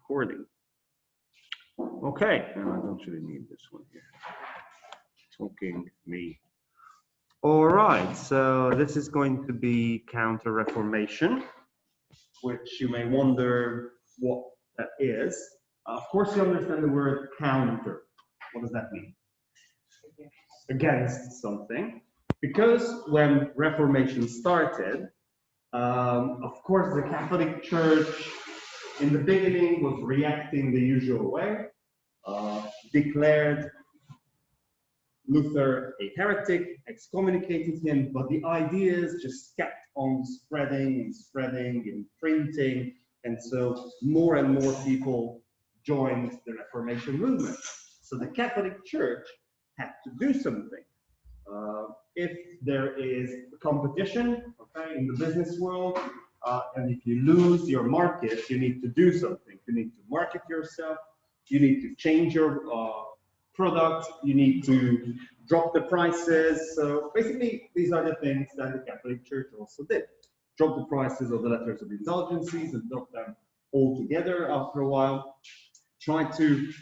recording. Okay, and I don't really need this one here. Talking me. All right, so this is going to be Counter-Reformation, which you may wonder what that is. Of course, you understand the word counter. What does that mean? Against something. Because when Reformation started, of course, the Catholic Church in the beginning was reacting the usual way, declared Luther a heretic, excommunicated him, but the ideas just kept on spreading and spreading and printing, and so more and more people joined the Reformation movement. So the Catholic Church had to do something. If there is competition, okay, in the business world, and if you lose your market, you need to do something. You need to market yourself. You need to change your product. You need to drop the prices. So basically, these are the things that the Catholic Church also did. Drop the prices of the letters of indulgences and drop them all together after a while. Try to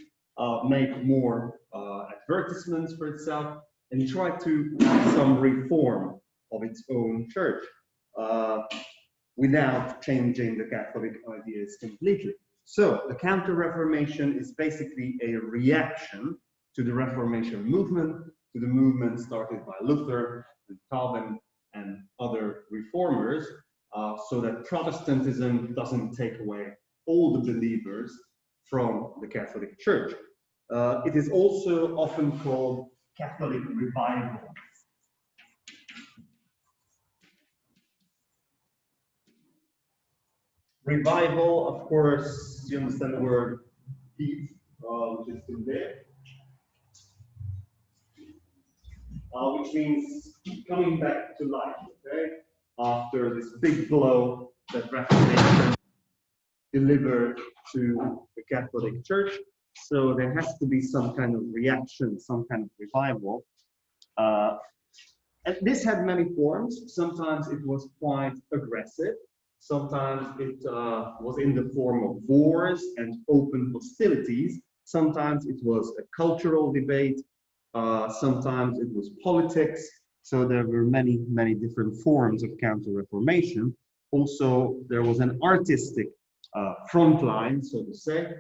make more advertisements for itself, and try to have some reform of its own church without changing the Catholic ideas completely. So the Counter-Reformation is basically a reaction to the Reformation movement, to the movement started by Luther and Calvin and other reformers, so that Protestantism doesn't take away all the believers from the Catholic Church. It is also often called Catholic revival. Revival, of course, you understand the word beat, which is in there, which means coming back to life, okay? After this big blow that Reformation delivered to the Catholic Church. So there has to be some kind of reaction, some kind of revival. And this had many forms. Sometimes it was quite aggressive. Sometimes it was in the form of wars and open hostilities. Sometimes it was a cultural debate. Sometimes it was politics. So there were many, many different forms of Counter-Reformation. Also, there was an artistic front line, so to say.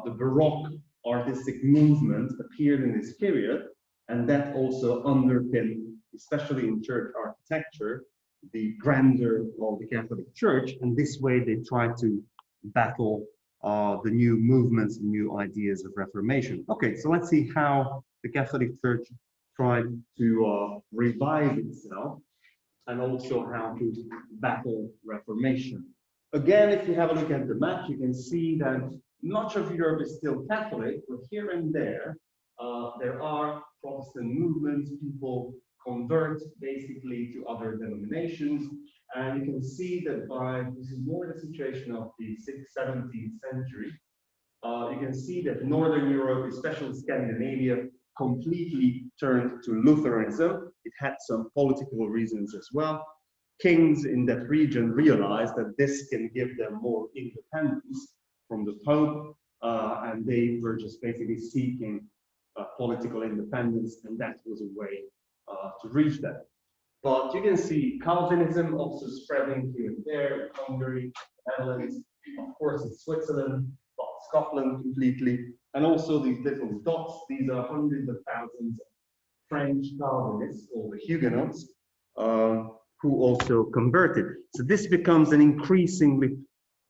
The Baroque artistic movement appeared in this period, and that also underpinned, especially in church architecture, the grandeur of the Catholic Church, and this way they tried to battle the new movements, the new ideas of Reformation. Okay, so let's see how the Catholic Church tried to revive itself, and also how to battle Reformation. Again, if you have a look at the map, you can see that much of Europe is still Catholic, but here and there are Protestant movements. People convert basically to other denominations, and you can see that this is more the situation of the 6th, 17th century. You can see that Northern Europe, especially Scandinavia, completely turned to Lutheranism. It had some political reasons as well. Kings in that region realized that this can give them more independence from the Pope, and they were just basically seeking political independence, and that was a way to reach that. But you can see Calvinism also spreading here and there in Hungary, Netherlands, of course in Switzerland, but Scotland completely, and also these little dots. These are hundreds of thousands of French Calvinists, called the Huguenots, who also converted. So this becomes an increasingly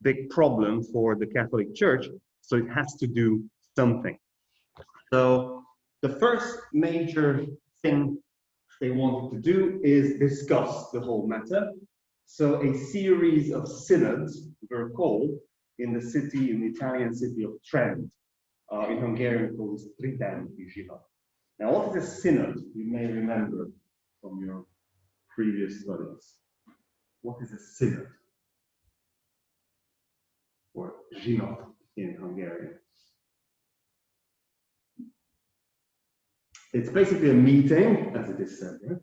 big problem for the Catholic Church, so it has to do something. So the first major thing they wanted to do is discuss the whole matter. So a series of synods were called in the city, in the Italian city of Trent. In Hungarian, called Tridan. Now, what is a synod? You may remember from your previous studies. What is a synod? Or zsinat in Hungarian. It's basically a meeting, as it is said here,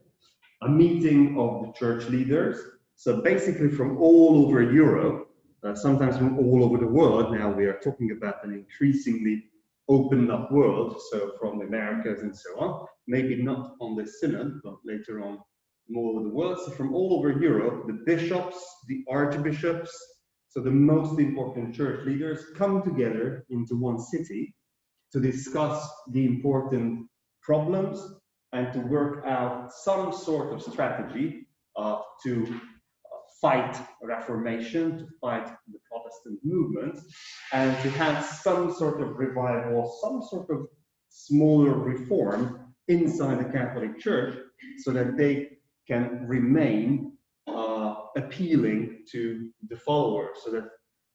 a meeting of the church leaders. So basically from all over Europe, sometimes from all over the world. Now we are talking about an increasingly opened up world, so from the Americas and so on, maybe not on the synod, but later on all over the world. So from all over Europe, the bishops, the archbishops, so the most important church leaders come together into one city to discuss the important problems and to work out some sort of strategy to fight Reformation, to fight the Protestant movement, and to have some sort of revival, some sort of smaller reform inside the Catholic Church so that they can remain appealing to the followers. So that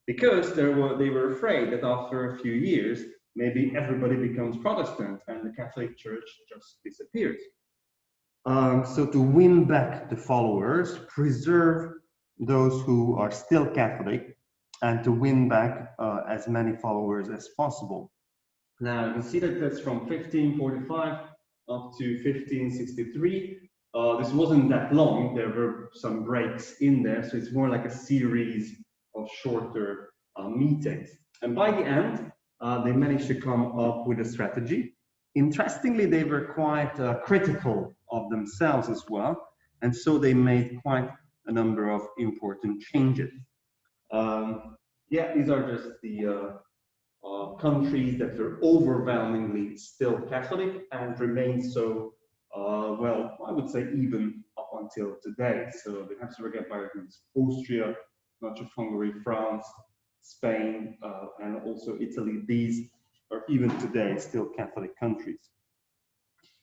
because they were afraid that after a few years, maybe everybody becomes Protestant and the Catholic Church just disappears. So to win back the followers, preserve those who are still Catholic, and to win back as many followers as possible. Now you can see that that's from 1545 up to 1563. This wasn't that long, there were some breaks in there, so it's more like a series of shorter meetings. And by the end, they managed to come up with a strategy. Interestingly, they were quite critical of themselves as well, and so they made quite a number of important changes. Yeah, these are just the countries that were overwhelmingly still Catholic and remain so, well, I would say even up until today. So the Habsburg Empire includes Austria, much of Hungary, France, Spain, and also Italy. These are even today still Catholic countries.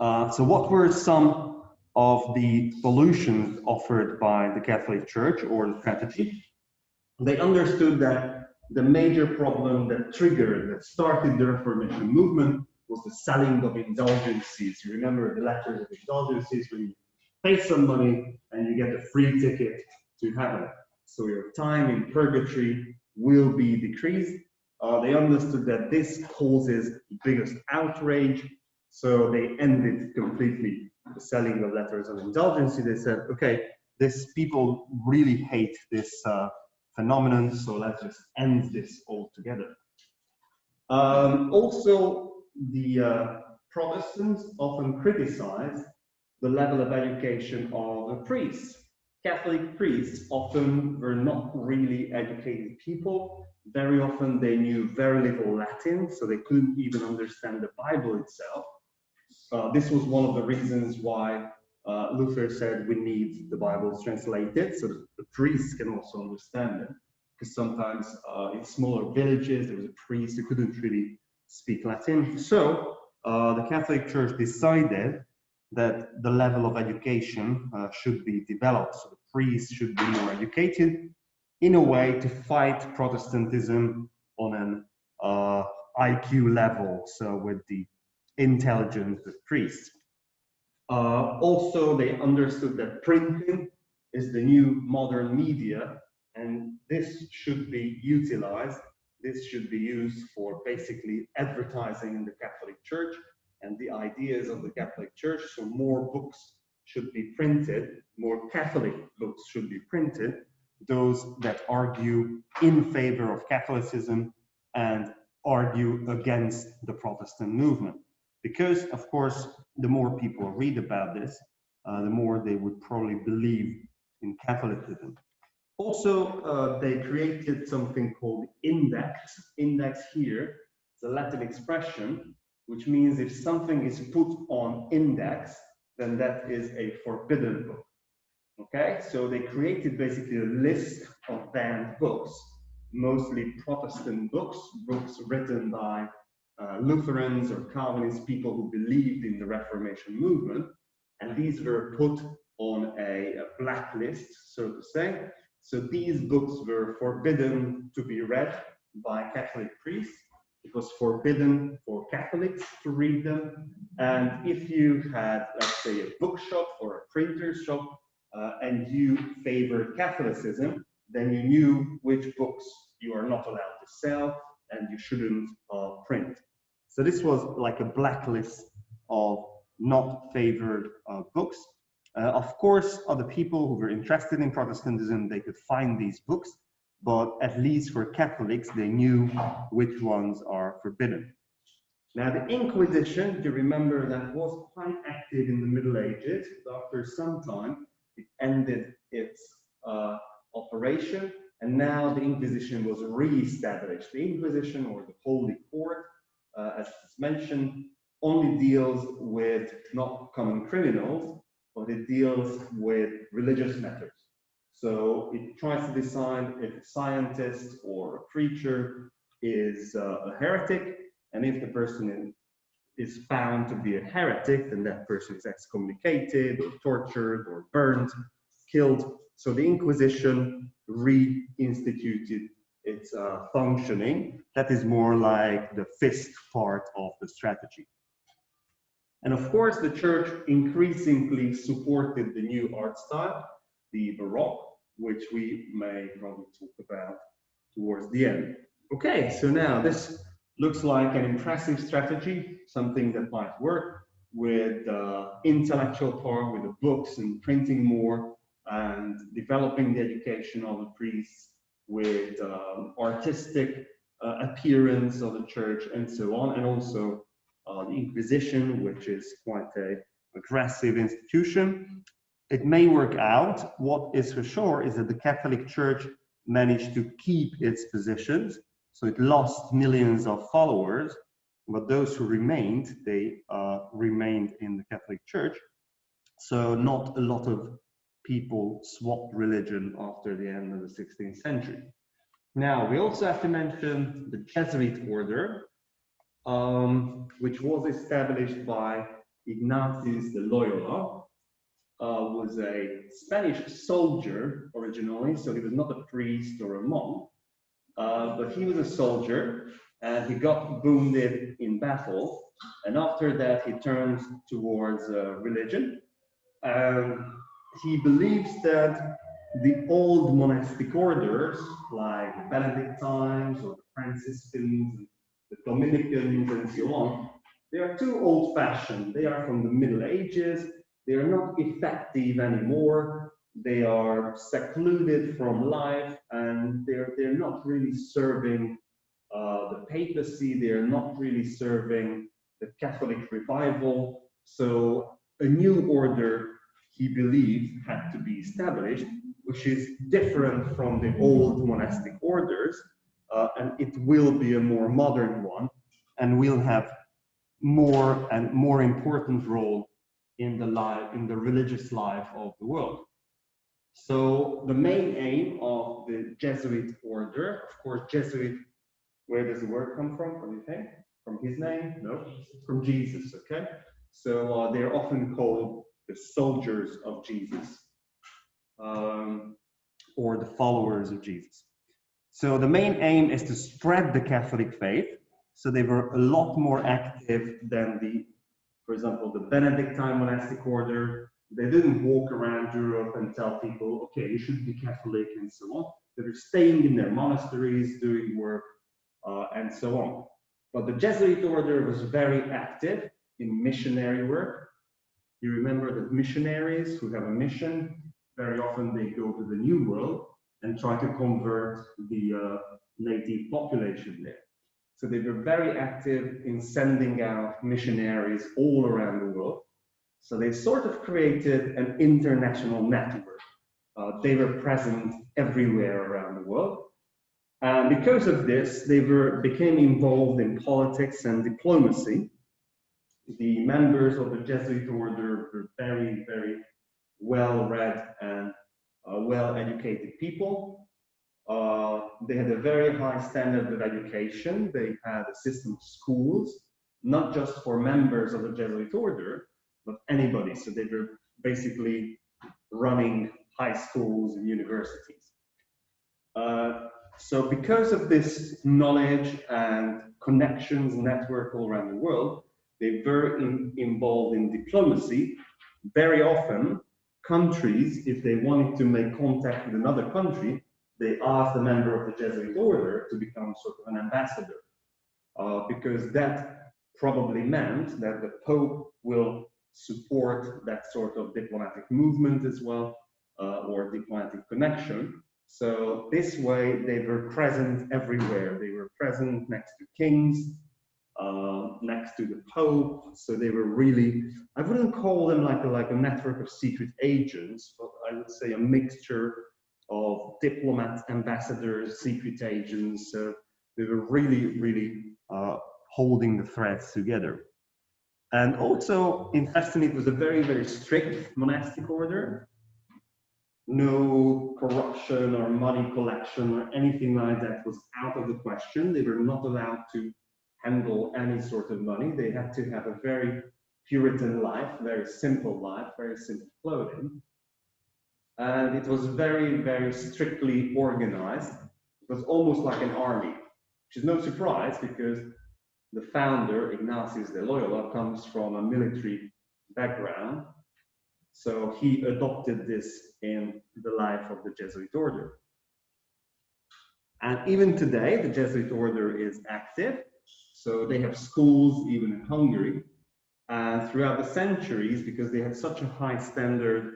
So what were some of the solutions offered by the Catholic Church or the strategy? They understood that the major problem that started the Reformation movement was the selling of indulgences. You remember the letters of indulgences, when you pay some money and you get a free ticket to heaven. So your time in purgatory will be decreased. They understood that this causes the biggest outrage, so they ended completely the selling of letters of indulgency. They said, okay, these people really hate this phenomenon, so let's just end this altogether. Also, the Protestants often criticize the level of education of the priests. Catholic priests often were not really educated people. Very often they knew very little Latin, so they couldn't even understand the Bible itself. This was one of the reasons why Luther said we need the Bibles translated so that the priests can also understand it. Because sometimes in smaller villages there was a priest who couldn't really speak Latin. So the Catholic Church decided that the level of education should be developed. So the priests should be more educated in a way to fight Protestantism on an IQ level, so with the intelligence of priests. Also, they understood that printing is the new modern media, and this should be utilized. This should be used for basically advertising in the Catholic Church and the ideas of the Catholic Church. So more books should be printed, more Catholic books should be printed, those that argue in favor of Catholicism and argue against the Protestant movement. Because, of course, the more people read about this, the more they would probably believe in Catholicism. Also, they created something called index. Index here is a Latin expression, which means if something is put on index, then that is a forbidden book. Okay, so they created basically a list of banned books, mostly Protestant books, books written by Lutherans or Calvinist people who believed in the Reformation movement, and these were put on a blacklist, so to say. So these books were forbidden to be read by Catholic priests. It was forbidden for Catholics to read them, and if you had, let's say, a bookshop or a printer's shop, and you favored Catholicism, then you knew which books you are not allowed to sell and you shouldn't print. So this was like a blacklist of not favored books. Of course, other people who were interested in Protestantism, they could find these books, but at least for Catholics, they knew which ones are forbidden. Now, the Inquisition, you remember, that was quite active in the Middle Ages, but after some time, it ended its operation, and now the Inquisition was re-established. The Inquisition, or the Holy Court, as it's mentioned, only deals with not common criminals, but it deals with religious matters. So it tries to decide if a scientist or a preacher is a heretic, and if the person is found to be a heretic, then that person is excommunicated or tortured or burned, killed. So the Inquisition reinstituted its functioning. That is more like the fifth part of the strategy. And of course, the church increasingly supported the new art style, the Baroque, which we may probably talk about towards the end. Okay, so now this looks like an impressive strategy, something that might work with intellectual part, with the books and printing more, and developing the education of the priests, with artistic appearance of the church, and so on, and also the Inquisition, which is quite an aggressive institution. It may work out. What is for sure is that the Catholic Church managed to keep its positions. So it lost millions of followers, but those who remained, they remained in the Catholic Church. So not a lot of people swapped religion after the end of the 16th century. Now, we also have to mention the Jesuit order, which was established by Ignatius de Loyola, was a Spanish soldier originally, so he was not a priest or a monk, but he was a soldier, and he got wounded in battle, and after that he turned towards religion. He believes that the old monastic orders, like the Benedictines or the Franciscans, the Dominicans, and so on, they are too old-fashioned. They are from the Middle Ages. They are not effective anymore. They are secluded from life, and they're not really serving the papacy. They're not really serving the Catholic revival. So a new order, he believed, had to be established, which is different from the old monastic orders, and it will be a more modern one, and will have more and more important role in the religious life of the world. So the main aim of the Jesuit order, of course, Jesuit, where does the word come from? What do you think? From his name? No, from Jesus, okay? So they're often called the soldiers of Jesus, or the followers of Jesus. So the main aim is to spread the Catholic faith. So they were a lot more active than for example, the Benedictine monastic order. They didn't walk around Europe and tell people, okay, you should be Catholic and so on. They were staying in their monasteries, doing work, and so on. But the Jesuit order was very active in missionary work. You remember that missionaries who have a mission, very often they go to the New World and try to convert the native population there. So they were very active in sending out missionaries all around the world. So they sort of created an international network. They were present everywhere around the world. And because of this, they became involved in politics and diplomacy. The members of the Jesuit order were very, very well-read and well-educated people. They had a very high standard of education. They had a system of schools, not just for members of the Jesuit order, but anybody. So they were basically running high schools and universities. So because of this knowledge and connections network all around the world, they were involved in diplomacy. Very often, countries, if they wanted to make contact with another country, they asked a member of the Jesuit order to become sort of an ambassador, because that probably meant that the Pope will support that sort of diplomatic movement as well, or diplomatic connection. So this way, they were present everywhere. They were present next to kings, next to the Pope. So they were really, I wouldn't call them like a network of secret agents, but I would say a mixture of diplomats, ambassadors, secret agents. So they were really holding the threads together. And also, interestingly, it was a very strict monastic order. No corruption or money collection or anything like that was out of the question. They were not allowed to handle any sort of money. They had to have a very Puritan life, very simple clothing. And it was very strictly organized. It was almost like an army, which is no surprise because the founder, Ignatius de Loyola, comes from a military background. So he adopted this in the life of the Jesuit order. And even today, the Jesuit order is active. So they have schools even in Hungary. And throughout the centuries, because they had such a high standard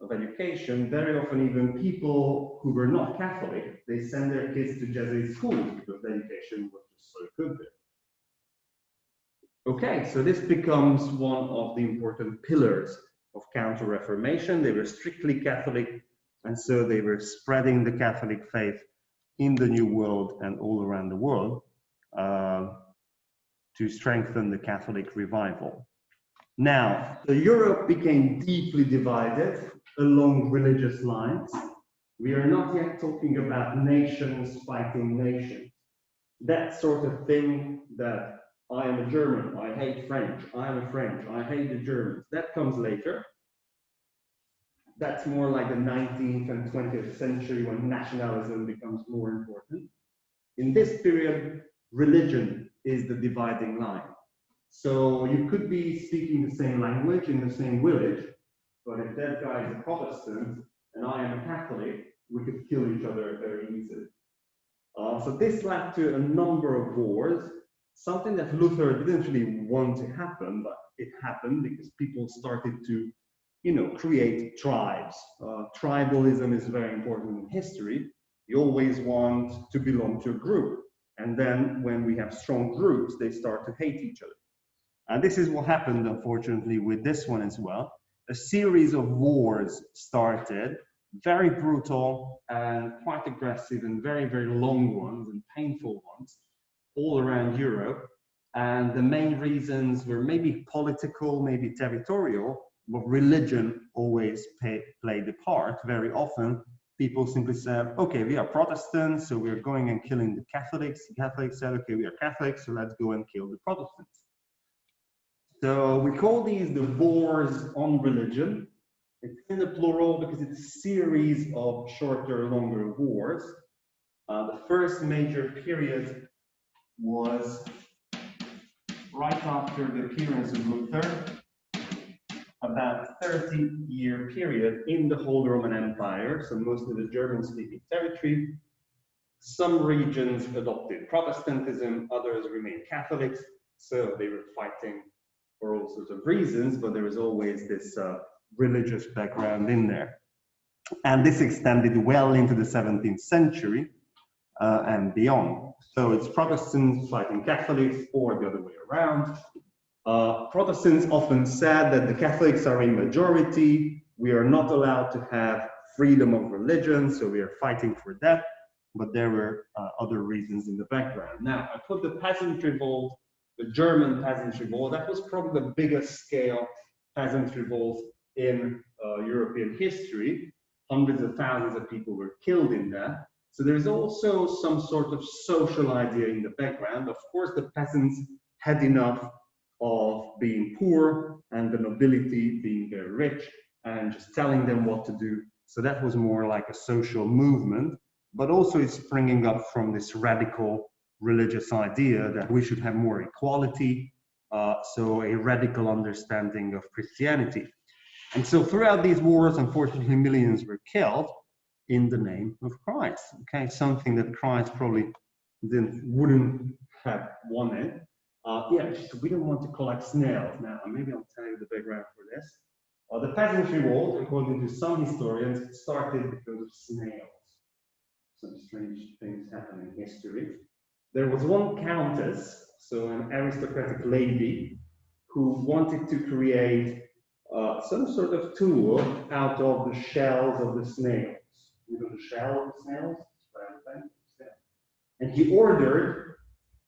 of education, very often even people who were not Catholic, they send their kids to Jesuit schools because the education was just so good there. Okay, so this becomes one of the important pillars of Counter-Reformation. They were strictly Catholic, and so they were spreading the Catholic faith in the New World and all around the world to strengthen the Catholic revival. Now, Europe became deeply divided along religious lines. We are not yet talking about nations fighting nations. That sort of thing that I am a German, I hate French, I am a French, I hate the Germans. That comes later. That's more like the 19th and 20th century when nationalism becomes more important. In this period, religion is the dividing line. So you could be speaking the same language in the same village, but if that guy is a Protestant and I am a Catholic, we could kill each other very easily. So this led to a number of wars, something that Luther didn't really want to happen, but it happened because people started to, create tribes. Tribalism is very important in history. You always want to belong to a group. And then when we have strong groups, they start to hate each other. And this is what happened, unfortunately, with this one as well. A series of wars started, very brutal and quite aggressive and very long ones and painful ones all around Europe. And the main reasons were maybe political, maybe territorial, but religion always played a part. Very often, people simply said, okay, we are Protestants, so we're going and killing the Catholics. The Catholics said, okay, we are Catholics, so let's go and kill the Protestants. So we call these the wars on religion. It's in the plural because it's a series of shorter, longer wars. The first major period was right after the appearance of Luther, about a 30-year period in the whole Roman Empire, so most of the German-speaking territory. Some regions adopted Protestantism, others remained Catholics, so they were fighting for all sorts of reasons, but there was always this religious background in there. And this extended well into the 17th century and beyond. So it's Protestants fighting Catholics or the other way around. Protestants often said that the Catholics are a majority. We are not allowed to have freedom of religion, so we are fighting for that. But there were other reasons in the background. Now, I put the peasant revolt, the German peasant revolt. That was probably the biggest scale peasant revolt in European history. Hundreds of thousands of people were killed in that. So there's also some sort of social idea in the background. Of course, the peasants had enough of being poor and the nobility being very rich and just telling them what to do. So that was more like a social movement, but also it's springing up from this radical religious idea that we should have more equality, so a radical understanding of Christianity. And so throughout these wars, unfortunately, millions were killed in the name of Christ. Okay, something that Christ probably wouldn't have wanted. We don't want to collect snails. Now, maybe I'll tell you the background for this. The peasant revolt, according to some historians, started because of snails. strange things happen in history. There was one countess, so an aristocratic lady, who wanted to create some sort of tool out of the shells of the snails. You know the shell of the snails? And he ordered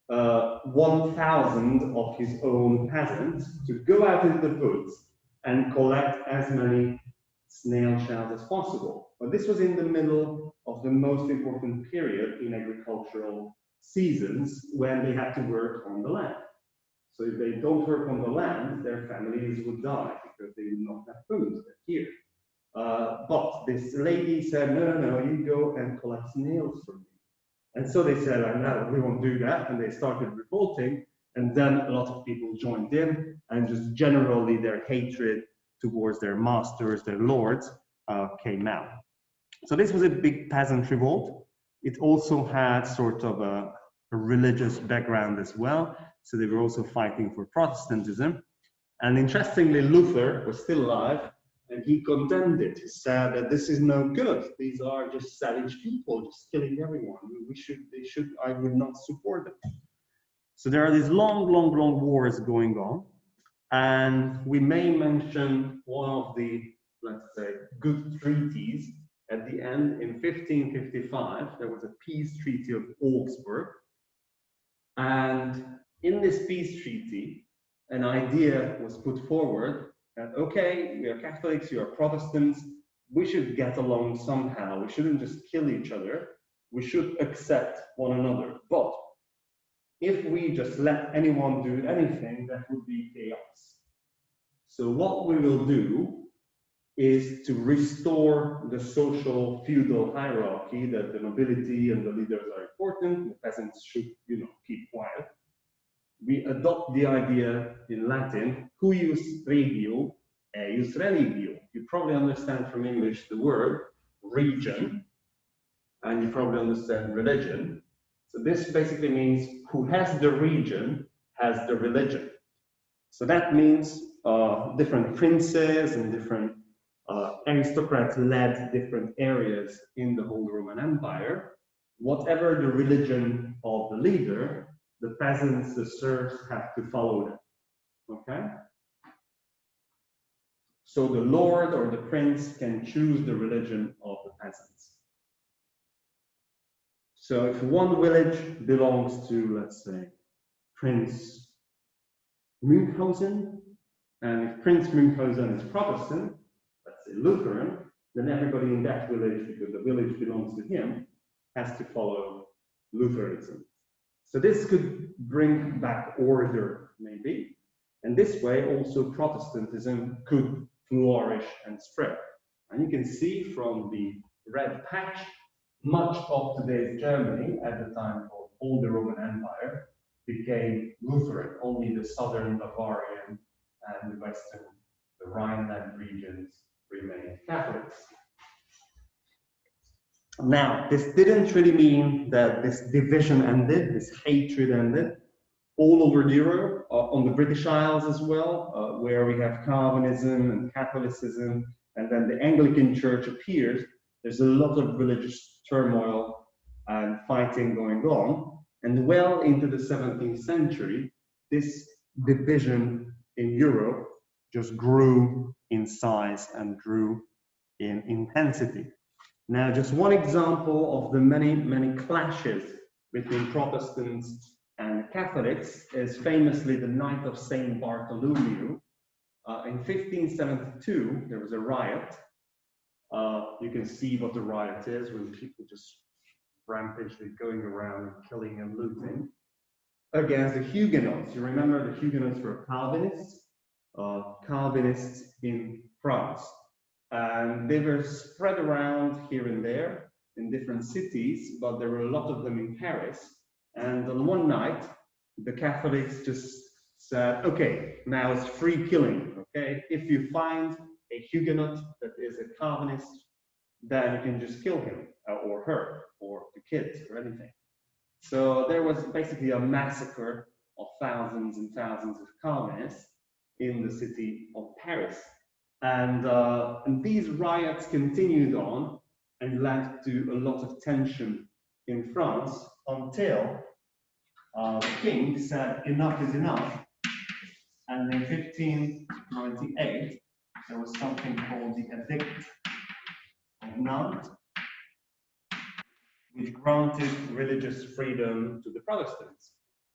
1,000 of his own peasants to go out into the woods and collect as many snail shells as possible. But this was in the middle of the most important period in agricultural seasons when they had to work on the land. So if they don't work on the land, their families would die because they would not have food here. But this lady said, no, no, no, you go and collect snails for me. And so they said, no, we won't do that. And they started revolting. And then a lot of people joined in, and just generally their hatred towards their masters, their lords, came out. So this was a big peasant revolt. It also had sort of a religious background as well. So they were also fighting for Protestantism. And interestingly, Luther was still alive, and he condemned it. He said that this is no good. These are just savage people, just killing everyone. I would not support them. So there are these long wars going on. And we may mention one of the, let's say, good treaties. At the end, in 1555, there was a peace treaty of Augsburg. And in this peace treaty, an idea was put forward that, okay, we are Catholics, you are Protestants, we should get along somehow. We shouldn't just kill each other. We should accept one another. But if we just let anyone do anything, that would be chaos. So what we will do is to restore the social feudal hierarchy, that the nobility and the leaders are important, the peasants should, keep quiet. We adopt the idea in Latin, cuius regio, eius religio. You probably understand from English the word region, and you probably understand religion. So this basically means who has the region has the religion. So that means different princes and different aristocrats led different areas in the whole Roman Empire. Whatever the religion of the leader, the peasants, the serfs have to follow them. Okay? So the lord or the prince can choose the religion of the peasants. So if one village belongs to, let's say, Prince Münchhausen, and if Prince Münchhausen is Protestant, let's say Lutheran, then everybody in that village, because the village belongs to him, has to follow Lutheranism. So this could bring back order, maybe. And this way, also Protestantism could flourish and spread. And you can see from the red patch, much of today's Germany, at the time called all the Roman Empire, became Lutheran. Only the southern Bavarian and the western, the Rhineland regions, remained Catholics. Now, this didn't really mean that this division ended, this hatred ended. All over Europe, on the British Isles as well, where we have Calvinism and Catholicism, and then the Anglican Church appears, there's a lot of religious turmoil and fighting going on. And well into the 17th century, this division in Europe just grew in size and grew in intensity. Now, just one example of the many clashes between Protestants and Catholics is famously the Night of St. Bartholomew. In 1572, there was a riot. You can see what the riot is, when people just rampagely going around and killing and looting, against the Huguenots. You remember the Huguenots were Calvinists in France. And they were spread around here and there in different cities, but there were a lot of them in Paris. And on one night, the Catholics just said, okay, now it's free killing, okay? If you find a Huguenot that is a Calvinist, then you can just kill him or her or the kids or anything. So there was basically a massacre of thousands and thousands of Calvinists in the city of Paris. And these riots continued on and led to a lot of tension in France until the king said enough is enough. And in 1598, there was something called the Edict of Nantes, which granted religious freedom to the Protestants.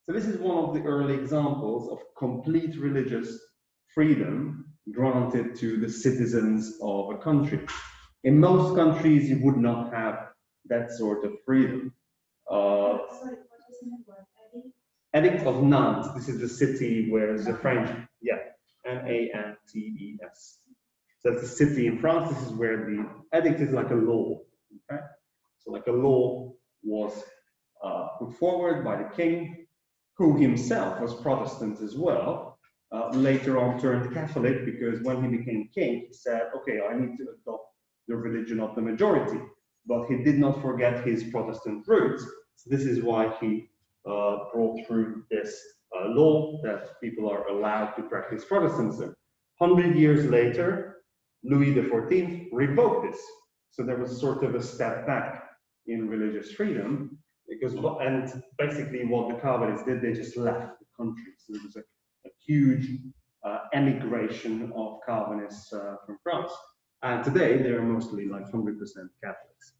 So this is one of the early examples of complete religious freedom granted to the citizens of a country. In most countries, you would not have that sort of freedom. Sorry, what was the word? Edict of Nantes. This is the city where the French, yeah, Nantes. So it's a city in France. This is where the edict is like a law. Okay, so like a law was put forward by the king, who himself was Protestant as well. Later on turned Catholic because when he became king, he said, "Okay, I need to adopt the religion of the majority." But he did not forget his Protestant roots. So this is why he brought through this law that people are allowed to practice Protestantism. 100 years later, Louis XIV revoked this. So there was sort of a step back in religious freedom, because, and basically what the Calvinists did, they just left the country. So there was a huge emigration of Calvinists from France. And today they are mostly like 100% Catholics.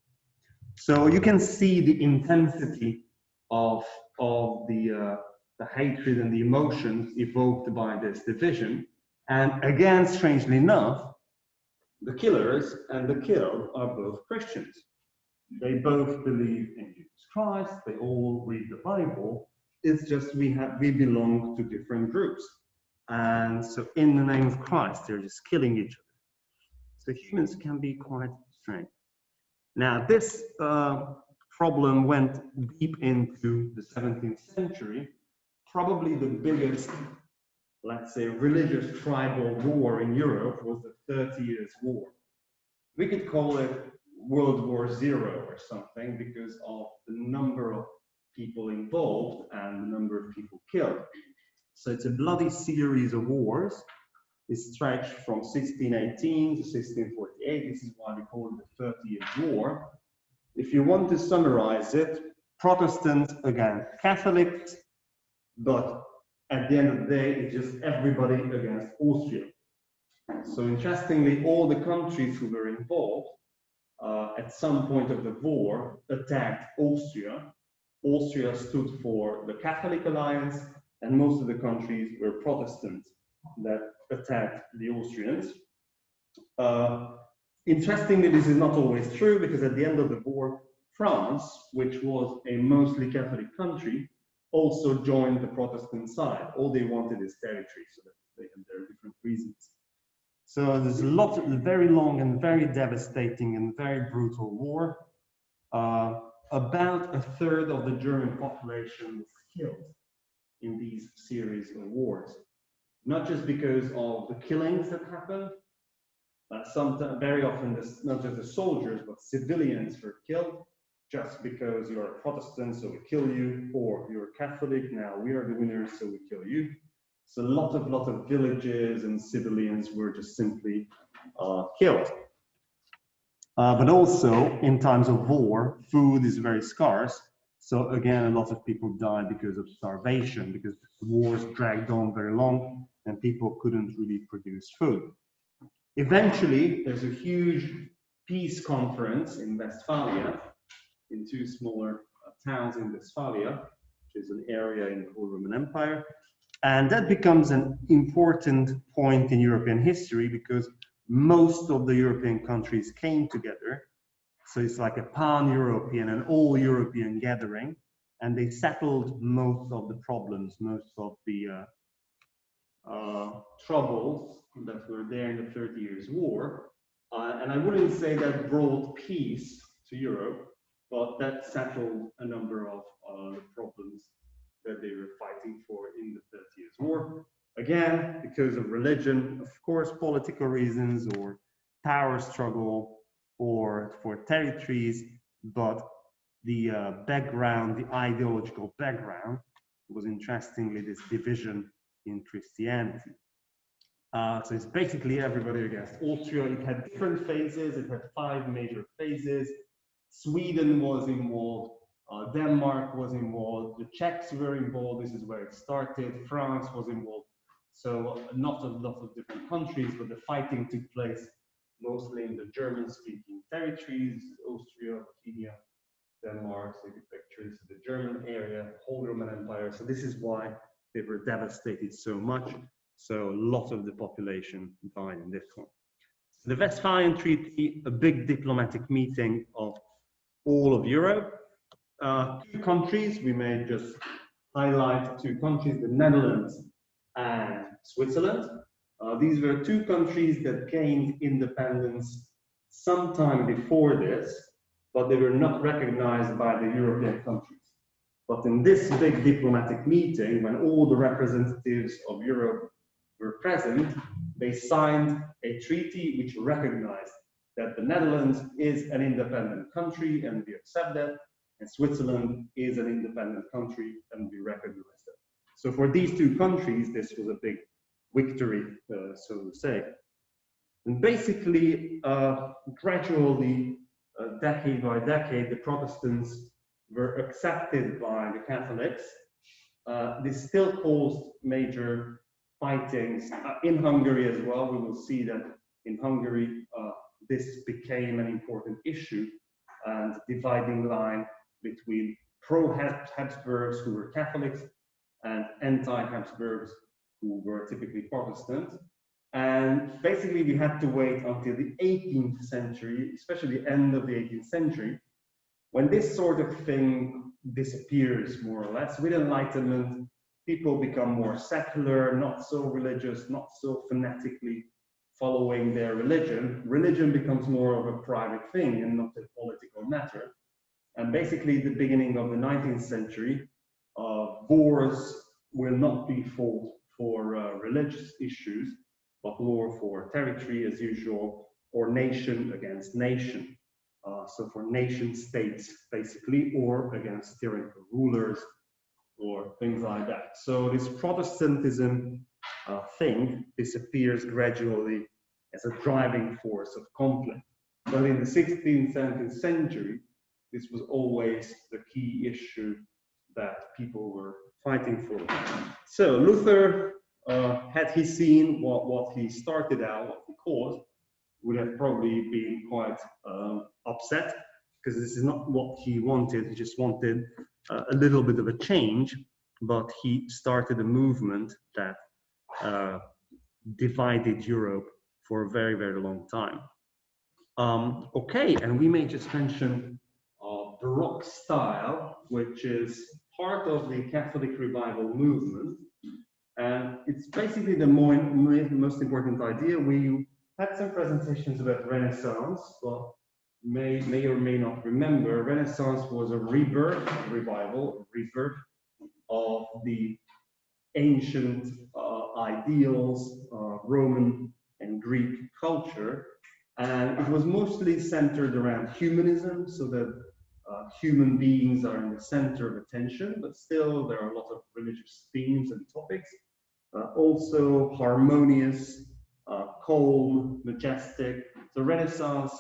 So you can see the intensity of the hatred and the emotions evoked by this division. And again, strangely enough, the killers and the killed are both Christians. They both believe in Jesus Christ. They all read the Bible. It's just we belong to different groups. And so in the name of Christ, they're just killing each other. So humans can be quite strange. Now, this problem went deep into the 17th century. Probably the biggest, let's say, religious tribal war in Europe was the 30 Years' War. We could call it World War Zero or something because of the number of people involved and the number of people killed. So it's a bloody series of wars. It stretched from 1618 to 1648. This is why we call it the 30 Years' War. If you want to summarize it, Protestants against Catholics, but at the end of the day, it's just everybody against Austria. So interestingly, all the countries who were involved at some point of the war attacked Austria. Austria stood for the Catholic Alliance, and most of the countries were Protestant that attacked the Austrians. Interestingly, this is not always true because at the end of the war, France, which was a mostly Catholic country, also joined the Protestant side. All they wanted is territory, so that they had their different reasons. So there's a lot of very long and very devastating and very brutal war. About a third of the German population was killed in these series of wars. Not just because of the killings that happened, very often, not just the soldiers, but civilians were killed just because you're a Protestant, so we kill you, or you're a Catholic, now we are the winners, so we kill you. So a lot of villages and civilians were just simply killed. But also, in times of war, food is very scarce. So again, a lot of people died because of starvation, because the wars dragged on very long and people couldn't really produce food. Eventually, there's a huge peace conference in Westphalia, in two smaller towns in Westphalia, which is an area in the whole Roman Empire. And that becomes an important point in European history because most of the European countries came together. So it's like a pan-European and all-European gathering, and they settled most of the problems, most of the troubles that were there in the 30 Years' War. And I wouldn't say that brought peace to Europe, but that settled a number of the problems that they were fighting for in the 30 Years' War. Again, because of religion, of course, political reasons or power struggle or for territories, but the background, the ideological background was interestingly this division in Christianity. So it's basically everybody against Austria. It had different phases. It had 5 major phases. Sweden was involved Denmark was involved, the Czechs were involved, this is where it started, France was involved. So not a lot of different countries, but the fighting took place mostly in the German-speaking territories, Austria, Bohemia, Denmark, so you can picture this is the German area, the whole Roman Empire. So this is why they were devastated so much. So a lot of the population died in this one. The Westphalian Treaty, a big diplomatic meeting of all of Europe. Two countries, we may just highlight two countries, the Netherlands and Switzerland. These were two countries that gained independence sometime before this, but they were not recognized by the European countries. But in this big diplomatic meeting, when all the representatives of Europe were present, they signed a treaty which recognized that the Netherlands is an independent country and we accept that, and Switzerland is an independent country and we recognize that. So for these two countries, this was a big victory, so to say. And basically, gradually, decade by decade, the Protestants were accepted by the Catholics. This still caused major fightings in Hungary as well. We will see that in Hungary, this became an important issue and dividing line between pro-Habsburgs who were Catholics and anti-Habsburgs who were typically Protestant. And basically we had to wait until the 18th century, especially the end of the 18th century, when this sort of thing disappears more or less. With Enlightenment, people become more secular, not so religious, not so fanatically following their religion. Religion becomes more of a private thing and not a political matter. And basically the beginning of the 19th century, wars will not be fought for religious issues, but more for territory as usual, or nation against nation. So for nation states, basically, or against tyrannical rulers, or things like that. So this Protestantism thing disappears gradually as a driving force of conflict. But in the 16th, 17th century, this was always the key issue that people were fighting for. So Luther, had he seen what he started out, what he caused, would have probably been quite upset, because this is not what he wanted. He just wanted a little bit of a change, but he started a movement that divided Europe for a very, very long time. Okay, and we may just mention Baroque style, which is part of the Catholic revival movement. And it's basically the most important idea. We had some presentations about Renaissance, but may or may not remember, Renaissance was a rebirth, revival, rebirth of the ancient ideals, Roman and Greek culture. And it was mostly centered around humanism, so that human beings are in the center of attention, but still there are a lot of religious themes and topics. Also harmonious, calm, majestic. The Renaissance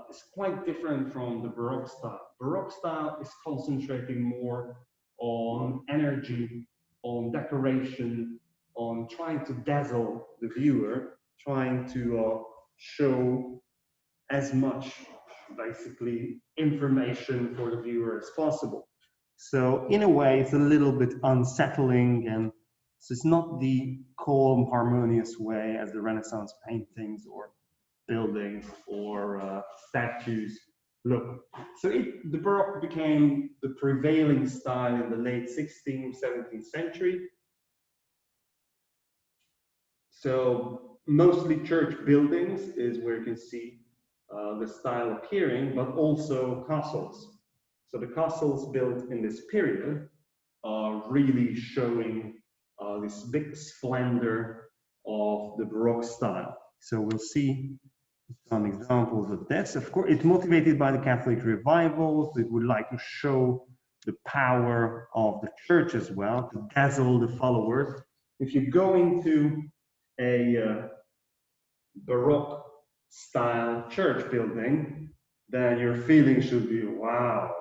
is quite different from the Baroque style. Baroque style is concentrating more on energy, on decoration, on trying to dazzle the viewer, trying to show as much, basically, information for the viewer as possible. So in a way, it's a little bit unsettling, and so it's not the calm, harmonious way as the Renaissance paintings or buildings or statues look. So the Baroque became the prevailing style in the late 16th, 17th century. So mostly church buildings is where you can see the style appearing, but also castles. So the castles built in this period are really showing this big splendor of the Baroque style. So we'll see some examples of this. Of course, it's motivated by the Catholic revivals. It would like to show the power of the church as well, to dazzle the followers. If you go into a Baroque style church building, then your feeling should be, wow,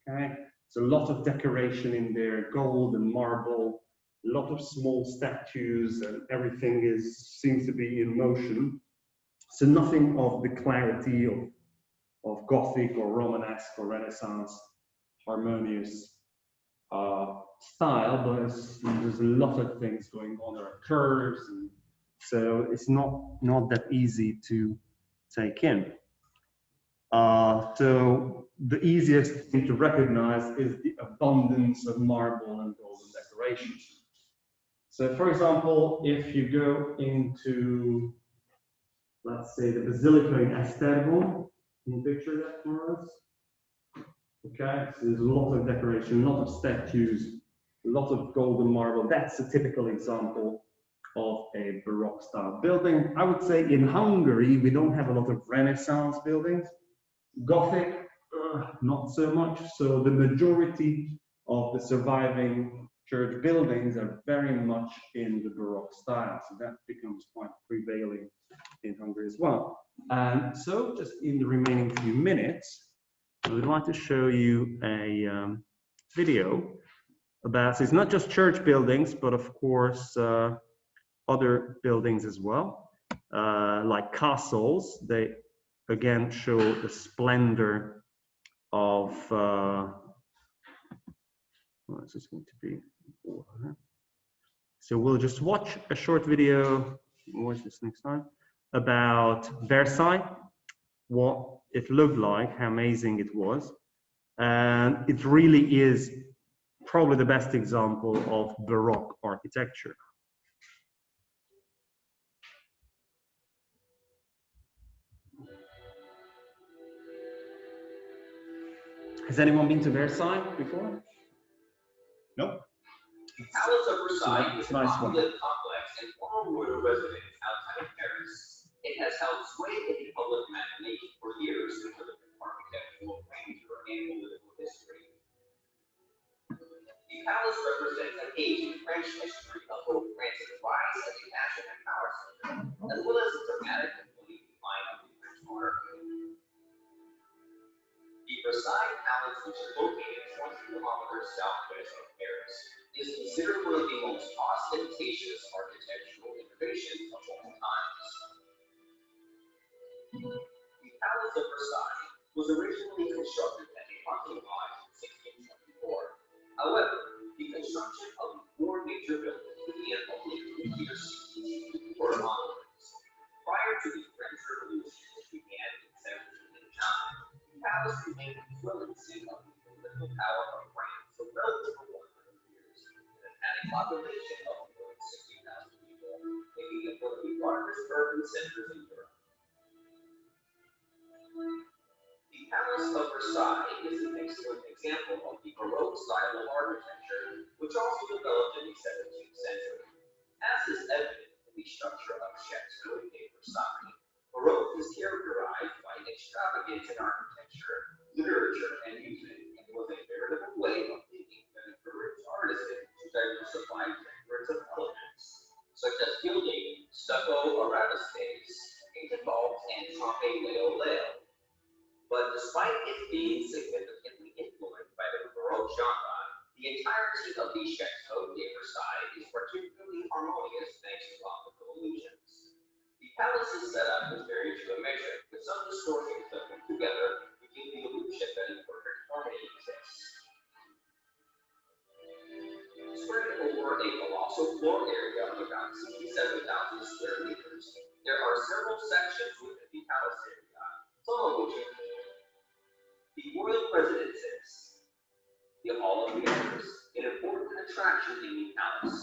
okay? It's a lot of decoration in there, gold and marble, a lot of small statues, and everything seems to be in motion. So nothing of the clarity of Gothic or Romanesque or Renaissance harmonious style, but there's a lot of things going on. There are curves, and so it's not that easy to take in. So the easiest thing to recognize is the abundance of marble and golden decorations. So for example, if you go into, let's say, the Basilica in Esterbo, can you picture that for us? Okay, so there's a lot of decoration, a lot of statues, a lot of golden marble. That's a typical example of a Baroque style building. I would say in Hungary, we don't have a lot of Renaissance buildings. Gothic, not so much. So the majority of the surviving church buildings are very much in the Baroque style. So that becomes quite prevailing in Hungary as well. And so just in the remaining few minutes, I would like to show you a video about, so it's not just church buildings, but of course other buildings as well, like castles. They again show the splendor of, well, this is going to be, so we'll just watch a short video, watch this next time, about Versailles, what it looked like, how amazing it was. And it really is probably the best example of Baroque architecture. Has anyone been to Versailles before? No? The Palace of Versailles is a nice populated complex and former royal residence outside of Paris. It has held sway in the public imagination for years because of its architectural grandeur and political history. The palace represents an age in French history of both France's rise as a national and power center, as well as the dramatic and complete decline of the French monarchy. The Versailles Palace, which is located 20 kilometers southwest of Paris, is considered one of the most ostentatious architectural innovations of all times. The Palace of Versailles was originally constructed as a parking lot in 1624. However, the construction of the four major buildings began only in the year 1654 onwards. Prior to the French Revolution, which began in 1789, the palace remained influencing of the political power of France for well over 100 years, and it had a population of more than 60,000 people, making it one of the largest urban centers in Europe. The Palace of Versailles is an excellent example of the Baroque style of architecture, which also developed in the 17th century. As is evident in the structure of Chateau de Versailles, Baroque is characterized by extravagance in architecture, literature, and music, and was a veritable way of thinking that encouraged artisans to diversify decorative elements, such as gilding, stucco arabesques, painted vaults, and trompe-l'oeil. But despite it being significantly influenced by the Baroque genre, the entirety of the Chateau de Versailles is particularly harmonious thanks to optical illusions. The palace's setup is very geometric, with some distortions that come together to give the illusion that a perfect harmony exists. Spread over a colossal floor area of about 67,000 square meters, there are several sections within the palace area, some of which include the royal residences, the Hall of Mirrors, an important attraction in the palace,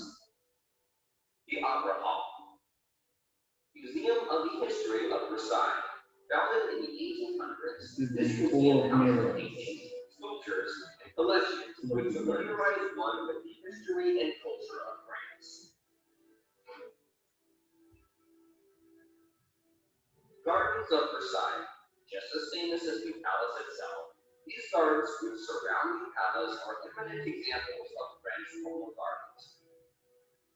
the Opera Hall, Museum of the History of Versailles, founded in the 1800s. This museum houses paintings, sculptures, and collections which familiarize one with the history and culture of France. Gardens of Versailles, just as famous as the palace itself, these gardens which surround the palace are eminent examples of French formal gardens.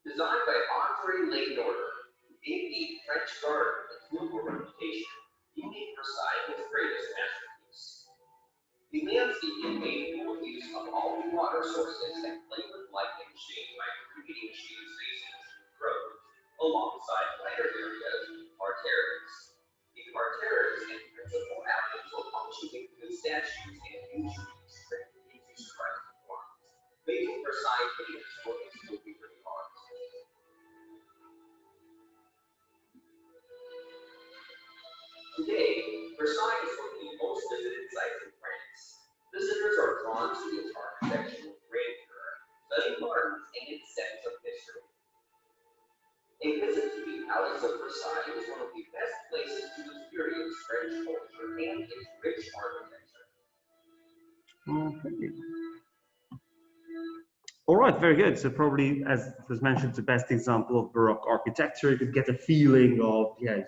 Designed by André Lenoir, who gave the French garden its global reputation, he made Versailles his greatest masterpiece. The landscape made full use of all the water sources and played with light and shade by creating shade spaces, groves, alongside lighter areas, parterres. The parterres and principal avenues will punctuate with statues and huge trees that Jesus Christ performed, making Versailles famous for its filigree art. Today, Versailles is one of the most visited sites in France. Visitors are drawn to its architectural grandeur, stunning gardens, and its sense of history. A visit to the Palace of Versailles is one of the best places to experience French culture and its rich architecture. Okay. All right, very good. So probably, as was mentioned, the best example of Baroque architecture. You could get a feeling of, yeah,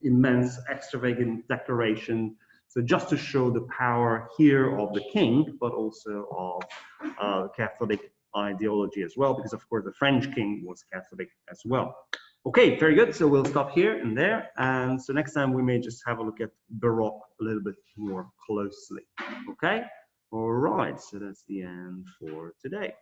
immense, extravagant decoration. So just to show the power here of the king, but also of Catholic ideology as well, because of course the French king was Catholic as well. Okay, very good. So we'll stop here and there. And so next time we may just have a look at Baroque a little bit more closely. Okay? All right, so that's the end for today.